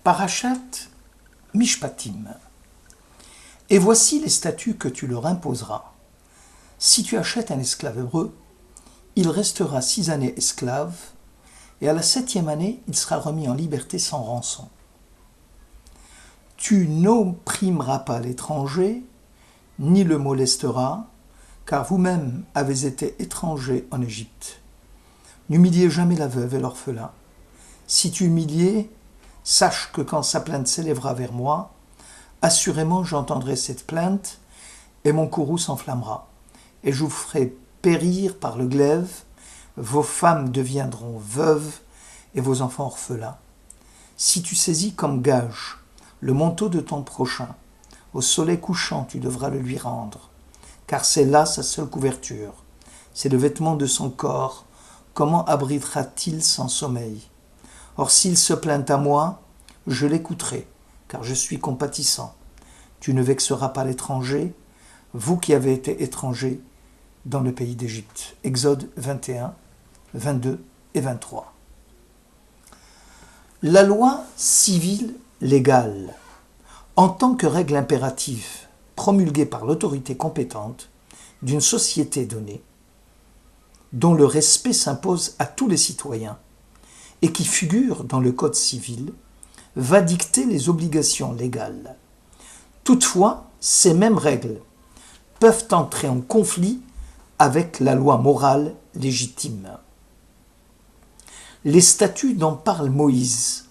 Parashat Mishpatim. Et voici les statuts que tu leur imposeras. Si tu achètes un esclave hébreu, il restera 6 années esclave, et à la 7e année, il sera remis en liberté sans rançon. Tu n'opprimeras pas l'étranger, ni le molesteras, car vous-même avez été étrangers en Égypte. N'humiliez jamais la veuve et l'orphelin. Si tu humilies, sache que quand sa plainte s'élèvera vers moi, assurément j'entendrai cette plainte, et mon courroux s'enflammera, et je vous ferai périr par le glaive, vos femmes deviendront veuves, et vos enfants orphelins. Si tu saisis comme gage le manteau de ton prochain, au soleil couchant tu devras le lui rendre, car c'est là sa seule couverture, c'est le vêtement de son corps, comment abritera-t-il sans sommeil? Or s'il se plaint à moi, je l'écouterai, car je suis compatissant. Tu ne vexeras pas l'étranger, vous qui avez été étrangers dans le pays d'Égypte. Exode 21, 22 et 23. La loi civile légale, en tant que règle impérative promulguée par l'autorité compétente d'une société donnée, dont le respect s'impose à tous les citoyens et qui figure dans le Code civil, va dicter les obligations légales. Toutefois, ces mêmes règles peuvent entrer en conflit avec la loi morale légitime. Les statuts dont parle Moïse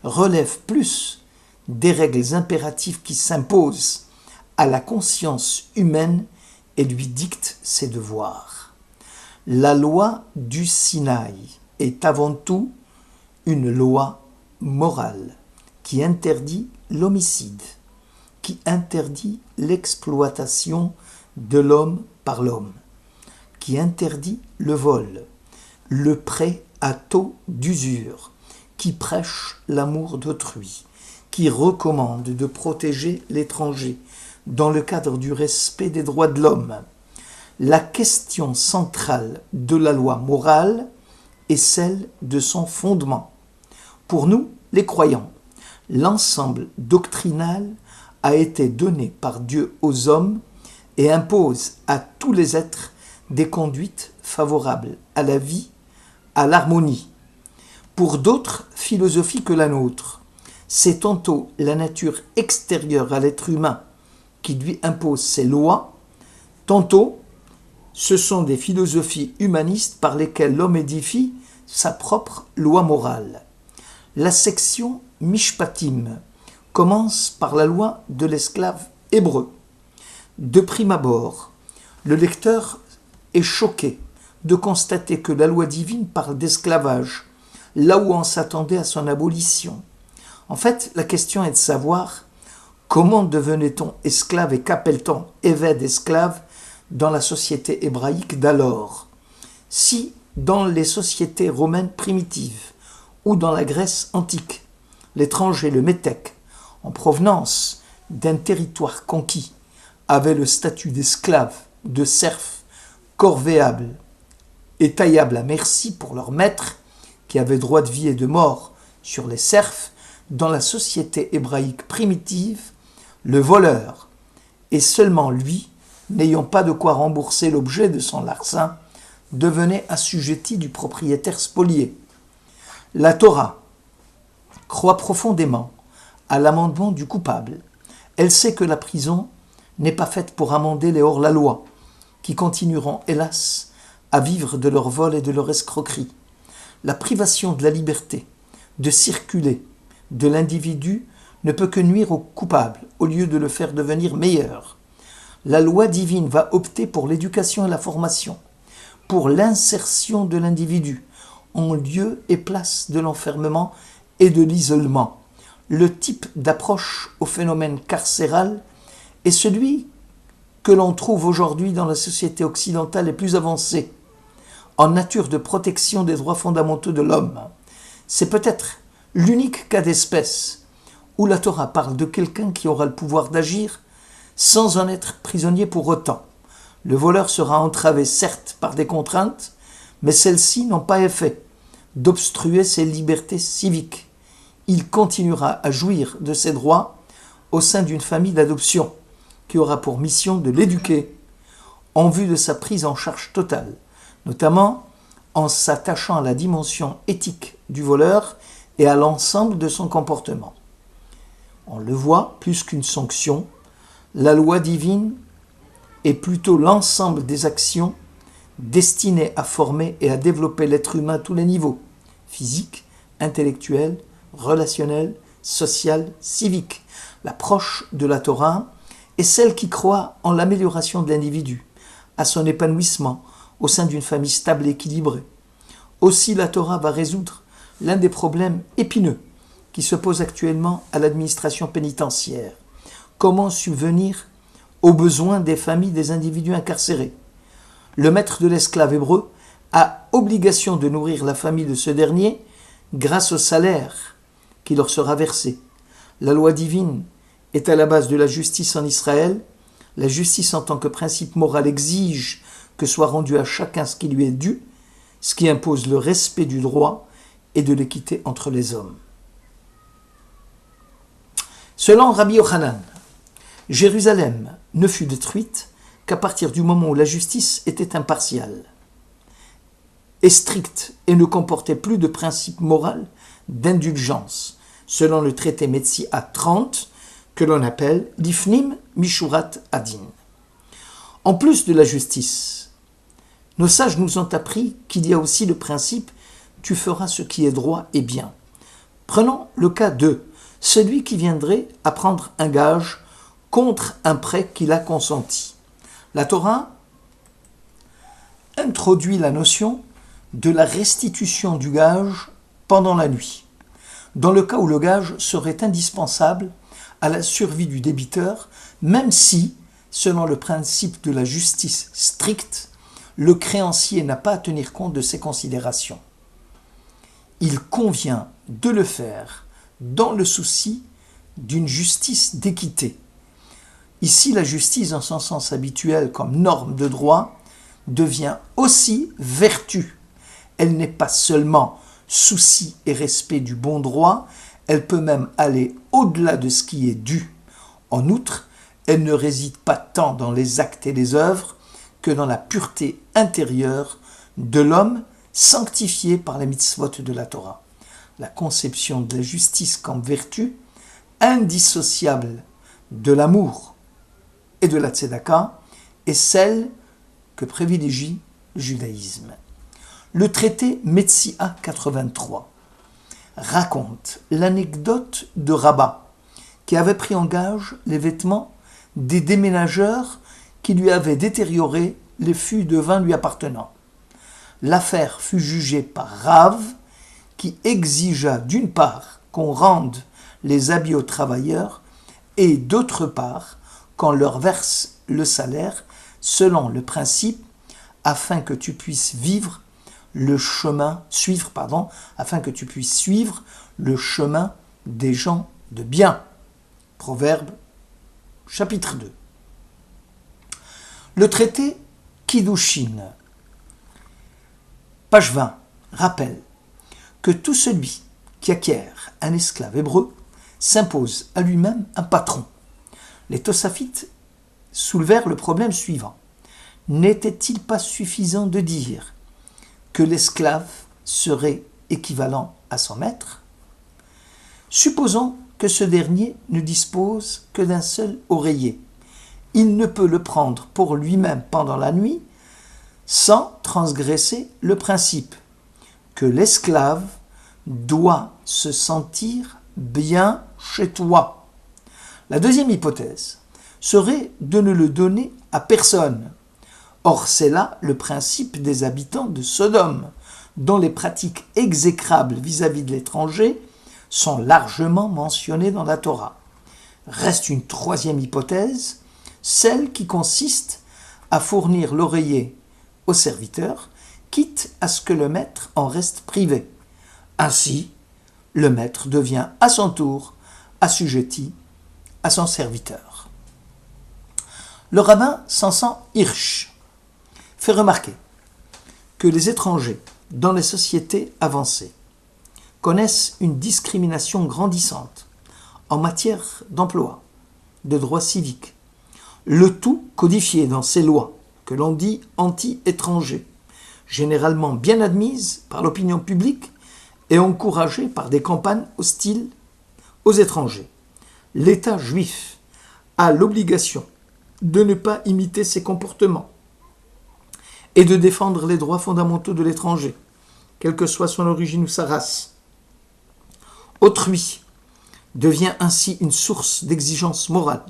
relèvent plus des règles impératives qui s'imposent à la conscience humaine et lui dictent ses devoirs. La loi du Sinaï est avant tout une loi morale qui interdit l'homicide, qui interdit l'exploitation de l'homme par l'homme, qui interdit le vol, le prêt à taux d'usure, qui prêche l'amour d'autrui, qui recommande de protéger l'étranger dans le cadre du respect des droits de l'homme. La question centrale de la loi morale est celle de son fondement. Pour nous, les croyants, l'ensemble doctrinal a été donné par Dieu aux hommes et impose à tous les êtres des conduites favorables à la vie, à l'harmonie. Pour d'autres philosophies que la nôtre, c'est tantôt la nature extérieure à l'être humain qui lui impose ses lois, tantôt ce sont des philosophies humanistes par lesquelles l'homme édifie sa propre loi morale. La section Mishpatim commence par la loi de l'esclave hébreu. De prime abord, le lecteur est choqué de constater que la loi divine parle d'esclavage, là où on s'attendait à son abolition. En fait, la question est de savoir comment devenait-on esclave et qu'appelle-t-on évêque d'esclave dans la société hébraïque d'alors. Si, dans les sociétés romaines primitives ou dans la Grèce antique, l'étranger, le métèque, en provenance d'un territoire conquis, avait le statut d'esclave, de serf, corvéable et taillable à merci pour leur maître, qui avait droit de vie et de mort sur les serfs, dans la société hébraïque primitive, le voleur, et seulement lui, n'ayant pas de quoi rembourser l'objet de son larcin, devenait assujetti du propriétaire spolié. La Torah croit profondément à l'amendement du coupable. Elle sait que la prison n'est pas faite pour amender les hors-la-loi, qui continueront, hélas, à vivre de leur vol et de leur escroquerie. La privation de la liberté de circuler de l'individu ne peut que nuire au coupable, au lieu de le faire devenir meilleur. La loi divine va opter pour l'éducation et la formation, pour l'insertion de l'individu, en lieu et place de l'enfermement et de l'isolement. Le type d'approche au phénomène carcéral est celui que l'on trouve aujourd'hui dans la société occidentale les plus avancée, en nature de protection des droits fondamentaux de l'homme. C'est peut-être l'unique cas d'espèce où la Torah parle de quelqu'un qui aura le pouvoir d'agir sans en être prisonnier pour autant. Le voleur sera entravé certes par des contraintes, mais celles-ci n'ont pas effet d'obstruer ses libertés civiques. il continuera à jouir de ses droits au sein d'une famille d'adoption qui aura pour mission de l'éduquer en vue de sa prise en charge totale, notamment en s'attachant à la dimension éthique du voleur et à l'ensemble de son comportement. On le voit, plus qu'une sanction, la loi divine est plutôt l'ensemble des actions destinées à former et à développer l'être humain à tous les niveaux, physique, intellectuel, relationnel, social, civique. L'approche de la Torah est celle qui croit en l'amélioration de l'individu, à son épanouissement au sein d'une famille stable et équilibrée. Aussi, la Torah va résoudre l'un des problèmes épineux qui se posent actuellement à l'administration pénitentiaire. Comment subvenir aux besoins des familles des individus incarcérés? Le maître de l'esclave hébreu a obligation de nourrir la famille de ce dernier grâce au salaire qui leur sera versé. La loi divine est à la base de la justice en Israël. La justice en tant que principe moral exige que soit rendu à chacun ce qui lui est dû, ce qui impose le respect du droit et de l'équité entre les hommes. Selon Rabbi Yochanan, Jérusalem ne fut détruite qu'à partir du moment où la justice était impartiale et stricte et ne comportait plus de principe moral d'indulgence, selon le traité Metsia 30, que l'on appelle l'Ifnim Mishurat Adin. En plus de la justice, nos sages nous ont appris qu'il y a aussi le principe « tu feras ce qui est droit et bien ». Prenons le cas de celui qui viendrait à prendre un gage contre un prêt qu'il a consenti. La Torah introduit la notion de la restitution du gage pendant la nuit, dans le cas où le gage serait indispensable à la survie du débiteur, même si, selon le principe de la justice stricte, le créancier n'a pas à tenir compte de ces considérations. Il convient de le faire dans le souci d'une justice d'équité. Ici, la justice, dans son sens habituel comme norme de droit, devient aussi vertu. Elle n'est pas seulement souci et respect du bon droit, elle peut même aller au-delà de ce qui est dû. En outre, elle ne réside pas tant dans les actes et les œuvres que dans la pureté intérieure de l'homme sanctifié par les mitzvot de la Torah. La conception de la justice comme vertu, indissociable de l'amour et de la tzedaka, est celle que privilégie le judaïsme. Le traité Metsia 83 raconte l'anecdote de Rabat, qui avait pris en gage les vêtements des déménageurs qui lui avaient détérioré les fûts de vin lui appartenant. L'affaire fut jugée par Rav, qui exigea d'une part qu'on rende les habits aux travailleurs et d'autre part qu'on leur verse le salaire selon le principe afin que tu puisses suivre le chemin des gens de bien. Proverbe, chapitre 2. Le traité Kiddushin, page 20, rappelle que tout celui qui acquiert un esclave hébreu s'impose à lui-même un patron. Les Tosafites soulevèrent le problème suivant. N'était-il pas suffisant de dire que l'esclave serait équivalent à son maître? Supposons que ce dernier ne dispose que d'un seul oreiller. Il ne peut le prendre pour lui-même pendant la nuit sans transgresser le principe que l'esclave doit se sentir bien chez toi. La deuxième hypothèse serait de ne le donner à personne. Or, c'est là le principe des habitants de Sodome, dont les pratiques exécrables vis-à-vis de l'étranger sont largement mentionnées dans la Torah. Reste une troisième hypothèse, celle qui consiste à fournir l'oreiller au serviteur, quitte à ce que le maître en reste privé. Ainsi, le maître devient à son tour assujetti à son serviteur. Le rabbin Samson Hirsch fait remarquer que les étrangers dans les sociétés avancées connaissent une discrimination grandissante en matière d'emploi, de droits civiques, le tout codifié dans ces lois que l'on dit anti-étrangers, généralement bien admises par l'opinion publique et encouragées par des campagnes hostiles aux étrangers. L'État juif a l'obligation de ne pas imiter ces comportements et de défendre les droits fondamentaux de l'étranger, quelle que soit son origine ou sa race. Autrui devient ainsi une source d'exigence morale.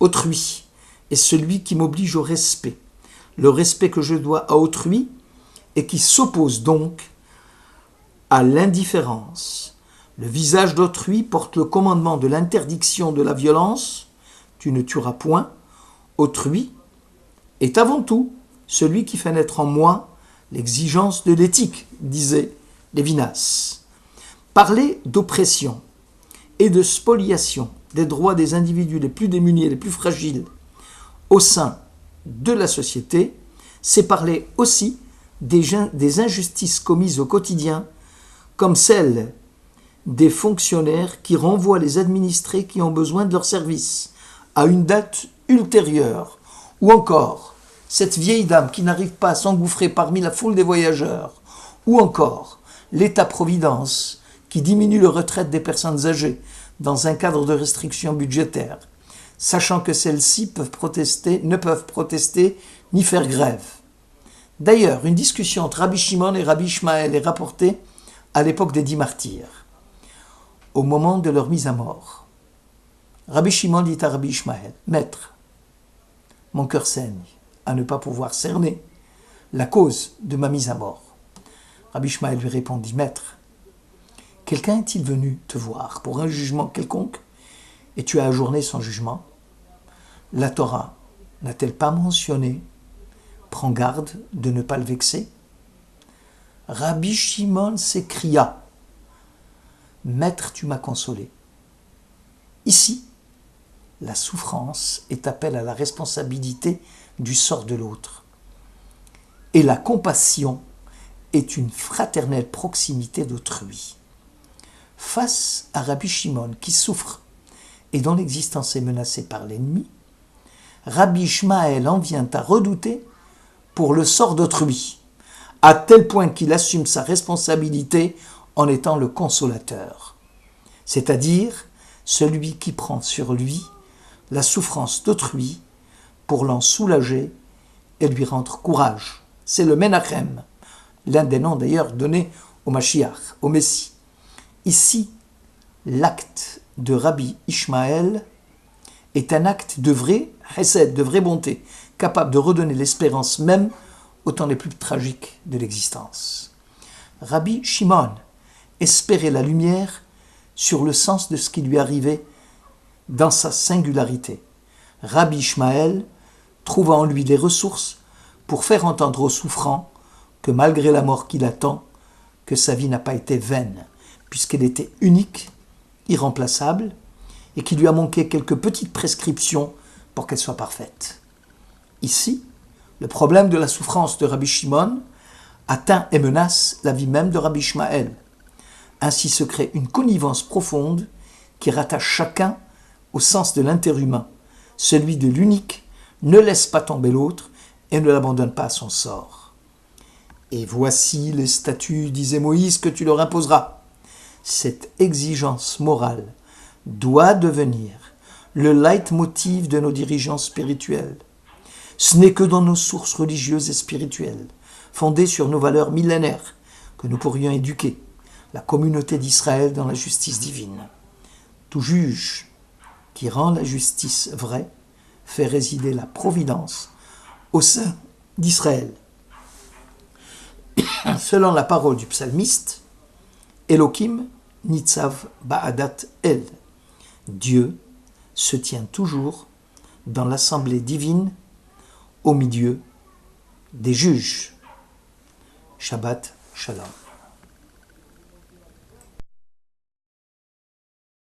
Autrui est celui qui m'oblige au respect, le respect que je dois à autrui et qui s'oppose donc à l'indifférence. Le visage d'autrui porte le commandement de l'interdiction de la violence, tu ne tueras point. Autrui est avant tout celui qui fait naître en moi l'exigence de l'éthique, disait Lévinas. Parler d'oppression et de spoliation des droits des individus les plus démunis et les plus fragiles au sein de la société, c'est parler aussi des injustices commises au quotidien, comme celle des fonctionnaires qui renvoient les administrés qui ont besoin de leurs services à une date ultérieure, ou encore cette vieille dame qui n'arrive pas à s'engouffrer parmi la foule des voyageurs, ou encore l'État-providence qui diminue la retraite des personnes âgées dans un cadre de restrictions budgétaires, sachant que celles-ci ne peuvent protester ni faire grève. D'ailleurs, une discussion entre Rabbi Shimon et Rabbi Ishmael est rapportée à l'époque des 10 martyrs, au moment de leur mise à mort. Rabbi Shimon dit à Rabbi Ishmael, « Maître, mon cœur saigne à ne pas pouvoir cerner la cause de ma mise à mort. » Rabbi Ishmael lui répondit, « Maître, quelqu'un est-il venu te voir pour un jugement quelconque et tu as ajourné son jugement? La Torah n'a-t-elle pas mentionné « Prends garde de ne pas le vexer » Rabbi Shimon s'écria « Maître, tu m'as consolé. » Ici, la souffrance est appel à la responsabilité du sort de l'autre. Et la compassion est une fraternelle proximité d'autrui. Face à Rabbi Shimon qui souffre et dont l'existence est menacée par l'ennemi, Rabbi Ishmael en vient à redouter pour le sort d'autrui, à tel point qu'il assume sa responsabilité en étant le consolateur, c'est-à-dire celui qui prend sur lui la souffrance d'autrui pour l'en soulager et lui rendre courage. C'est le Menachem, l'un des noms d'ailleurs donnés au Mashiach, au Messie. Ici, l'acte de Rabbi Ishmael est un acte de vrai chesed, de vraie bonté, capable de redonner l'espérance même aux temps les plus tragiques de l'existence. Rabbi Shimon espérait la lumière sur le sens de ce qui lui arrivait dans sa singularité. Rabbi Ishmael trouva en lui les ressources pour faire entendre aux souffrants que malgré la mort qui l'attend, que sa vie n'a pas été vaine, puisqu'elle était unique, irremplaçable, et qu'il lui a manqué quelques petites prescriptions pour qu'elle soit parfaite. Ici, le problème de la souffrance de Rabbi Shimon atteint et menace la vie même de Rabbi Ishmael. Ainsi se crée une connivence profonde qui rattache chacun au sens de l'interhumain. Celui de l'unique ne laisse pas tomber l'autre et ne l'abandonne pas à son sort. Et voici les statuts, disait Moïse, que tu leur imposeras. Cette exigence morale doit devenir le leitmotiv de nos dirigeants spirituels. Ce n'est que dans nos sources religieuses et spirituelles, fondées sur nos valeurs millénaires, que nous pourrions éduquer la communauté d'Israël dans la justice divine. Tout juge qui rend la justice vraie fait résider la providence au sein d'Israël. Selon la parole du psalmiste, Elohim nitzav ba'adat el. Dieu se tient toujours dans l'assemblée divine au milieu des juges. Shabbat Shalom.